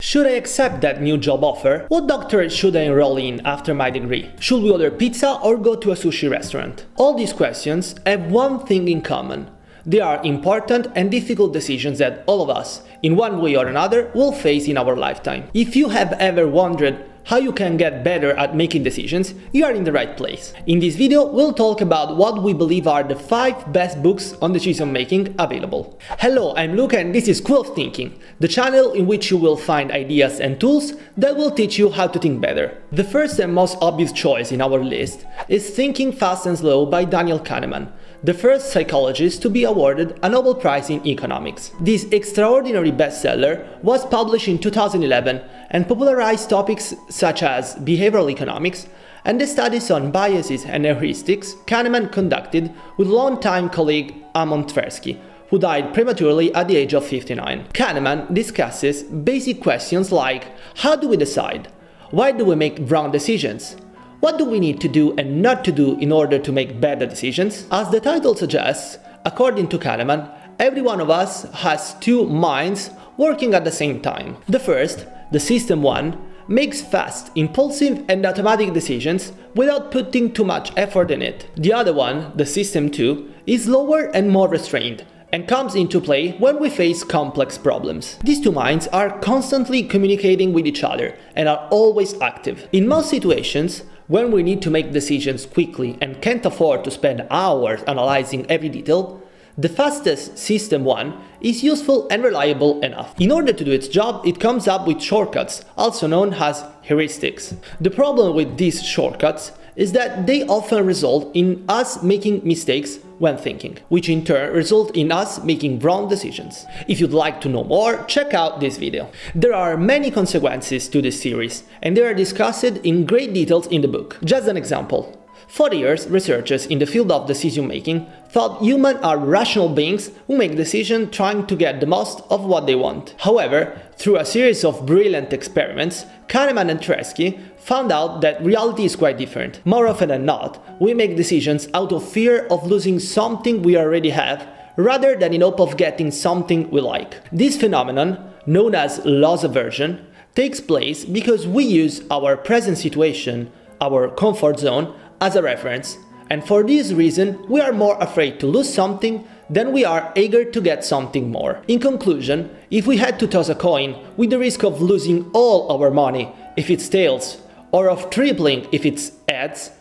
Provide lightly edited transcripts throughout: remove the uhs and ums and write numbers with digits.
Should I accept that new job offer? What doctorate should I enroll in after my degree? Should we order pizza or go to a sushi restaurant? All these questions have one thing in common. They are important and difficult decisions that all of us, in one way or another, will face in our lifetime. If you have ever wondered how you can get better at making decisions, you are in the right place. In this video, we'll talk about what we believe are the 5 best books on decision making available. Hello, I'm Luca and this is School of Thinking, the channel in which you will find ideas and tools that will teach you how to think better. The first and most obvious choice in our list is Thinking Fast and Slow by Daniel Kahneman, the first psychologist to be awarded a Nobel Prize in Economics. This extraordinary bestseller was published in 2011 and popularized topics such as behavioral economics and the studies on biases and heuristics Kahneman conducted with longtime colleague Amon Tversky, who died prematurely at the age of 59. Kahneman discusses basic questions like: how do we decide? Why do we make wrong decisions? What do we need to do and not to do in order to make better decisions? As the title suggests, according to Kahneman, every one of us has 2 minds working at the same time. The first, the System 1, makes fast, impulsive and automatic decisions without putting too much effort in it. The other one, the System 2, is slower and more restrained, and comes into play when we face complex problems. These 2 minds are constantly communicating with each other and are always active. In most situations, when we need to make decisions quickly and can't afford to spend hours analyzing every detail, the fastest System 1 is useful and reliable enough. In order to do its job, it comes up with shortcuts, also known as heuristics. The problem with these shortcuts is that they often result in us making mistakes when thinking, which in turn result in us making wrong decisions. If you'd like to know more, check out this video. There are many consequences to this series, and they are discussed in great details in the book. Just an example. For years, researchers in the field of decision making thought humans are rational beings who make decisions trying to get the most of what they want. However, through a series of brilliant experiments, Kahneman and Tversky found out that reality is quite different. More often than not, we make decisions out of fear of losing something we already have, rather than in hope of getting something we like. This phenomenon, known as loss aversion, takes place because we use our present situation, our comfort zone, as a reference, and for this reason we are more afraid to lose something than we are eager to get something more. In conclusion, if we had to toss a coin with the risk of losing all our money if it's tails, or of tripling if it's heads,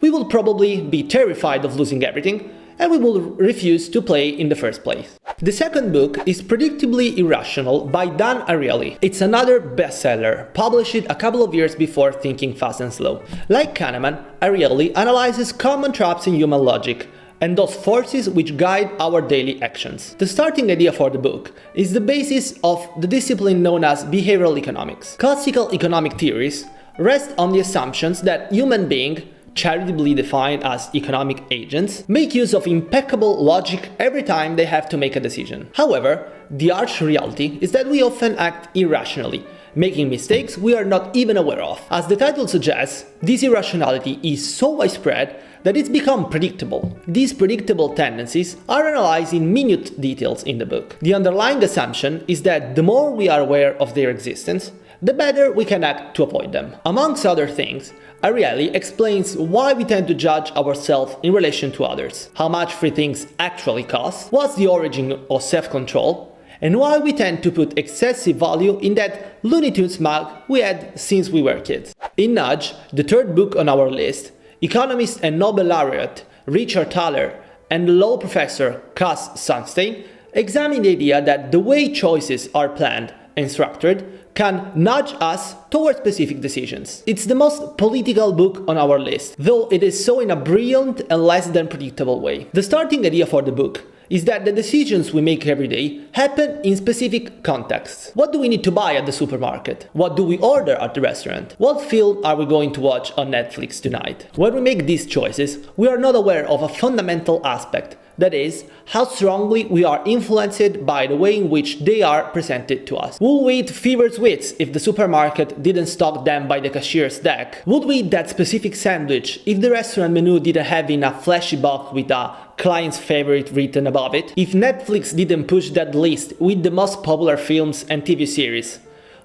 we will probably be terrified of losing everything, and we will refuse to play in the first place. The second book is Predictably Irrational by Dan Ariely. It's another bestseller, published a couple of years before Thinking Fast and Slow. Like Kahneman, Ariely analyzes common traps in human logic and those forces which guide our daily actions. The starting idea for the book is the basis of the discipline known as behavioral economics. Classical economic theories rest on the assumptions that human beings, charitably defined as economic agents, make use of impeccable logic every time they have to make a decision. However, the harsh reality is that we often act irrationally, making mistakes we are not even aware of. As the title suggests, this irrationality is so widespread that it's become predictable. These predictable tendencies are analyzed in minute details in the book. The underlying assumption is that the more we are aware of their existence, the better we can act to avoid them. Amongst other things, Ariely explains why we tend to judge ourselves in relation to others, how much free things actually cost, what's the origin of self-control, and why we tend to put excessive value in that Looney Tunes mug we had since we were kids. In Nudge, the third book on our list, economist and Nobel laureate Richard Thaler and law professor Cass Sunstein examine the idea that the way choices are planned and structured can nudge us towards specific decisions. It's the most political book on our list, though it is so in a brilliant and less than predictable way. The starting idea for the book is that the decisions we make every day happen in specific contexts. What do we need to buy at the supermarket? What do we order at the restaurant? What film are we going to watch on Netflix tonight? When we make these choices, we are not aware of a fundamental aspect, that is, how strongly we are influenced by the way in which they are presented to us. Would we eat fever sweets if the supermarket didn't stock them by the cashier's deck? Would we eat that specific sandwich if the restaurant menu didn't have in a flashy box with a client's favorite written above it? If Netflix didn't push that list with the most popular films and TV series?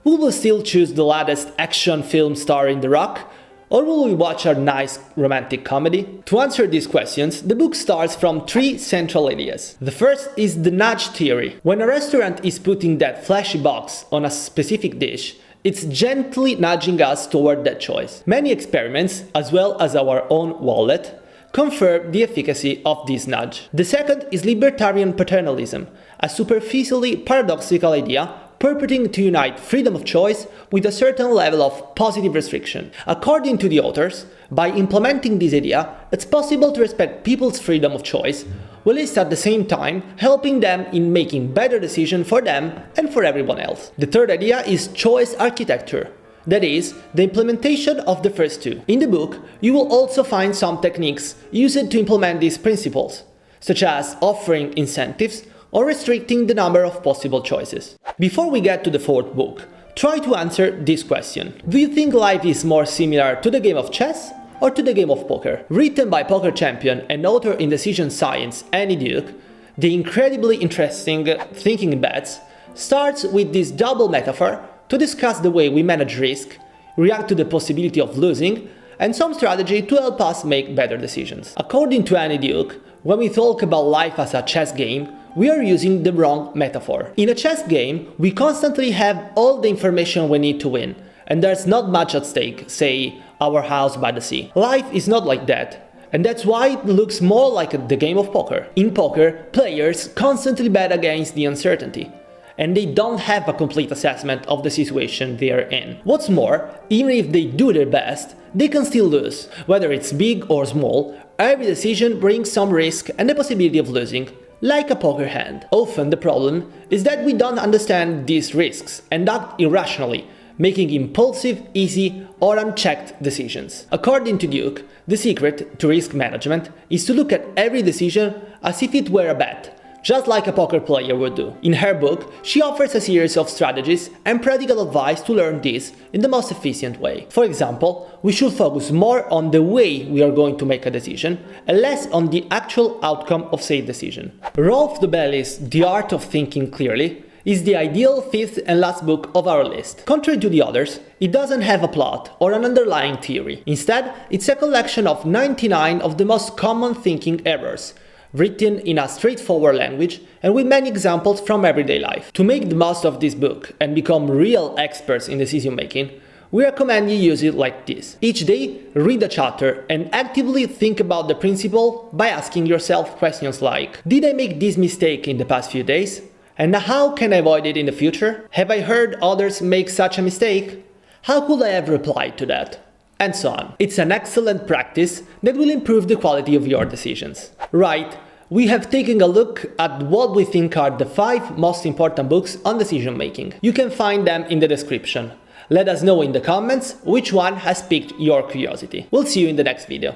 Will we still choose the latest action film starring The Rock? Or will we watch a nice romantic comedy? To answer these questions, the book starts from three central ideas. The first is the nudge theory. When a restaurant is putting that flashy box on a specific dish, it's gently nudging us toward that choice. Many experiments, as well as our own wallet, confirm the efficacy of this nudge. The second is libertarian paternalism, a superficially paradoxical idea purporting to unite freedom of choice with a certain level of positive restriction. According to the authors, by implementing this idea, it's possible to respect people's freedom of choice, whilst at the same time helping them in making better decisions for them and for everyone else. The third idea is choice architecture. That is, the implementation of the first two. In the book, you will also find some techniques used to implement these principles, such as offering incentives or restricting the number of possible choices. Before we get to the fourth book, try to answer this question. Do you think life is more similar to the game of chess or to the game of poker? Written by poker champion and author in decision science Annie Duke, the incredibly interesting Thinking Bets starts with this double metaphor to discuss the way we manage risk, react to the possibility of losing, and some strategy to help us make better decisions. According to Annie Duke, when we talk about life as a chess game, we are using the wrong metaphor. In a chess game, we constantly have all the information we need to win, and there's not much at stake, say, our house by the sea. Life is not like that, and that's why it looks more like the game of poker. In poker, players constantly bet against the uncertainty, and they don't have a complete assessment of the situation they're in. What's more, even if they do their best, they can still lose. Whether it's big or small, every decision brings some risk and the possibility of losing, like a poker hand. Often the problem is that we don't understand these risks and act irrationally, making impulsive, easy, or unchecked decisions. According to Duke, the secret to risk management is to look at every decision as if it were a bet, just like a poker player would do. In her book, she offers a series of strategies and practical advice to learn this in the most efficient way. For example, we should focus more on the way we are going to make a decision and less on the actual outcome of said decision. Rolf Dobelli's The Art of Thinking Clearly is the ideal fifth and last book of our list. Contrary to the others, it doesn't have a plot or an underlying theory. Instead, it's a collection of 99 of the most common thinking errors, written in a straightforward language and with many examples from everyday life. To make the most of this book and become real experts in decision making, we recommend you use it like this. Each day, read a chapter and actively think about the principle by asking yourself questions like: did I make this mistake in the past few days? And how can I avoid it in the future? Have I heard others make such a mistake? How could I have replied to that? And so on. It's an excellent practice that will improve the quality of your decisions. Right, we have taken a look at what we think are the 5 most important books on decision making. You can find them in the description. Let us know in the comments which one has piqued your curiosity. We'll see you in the next video.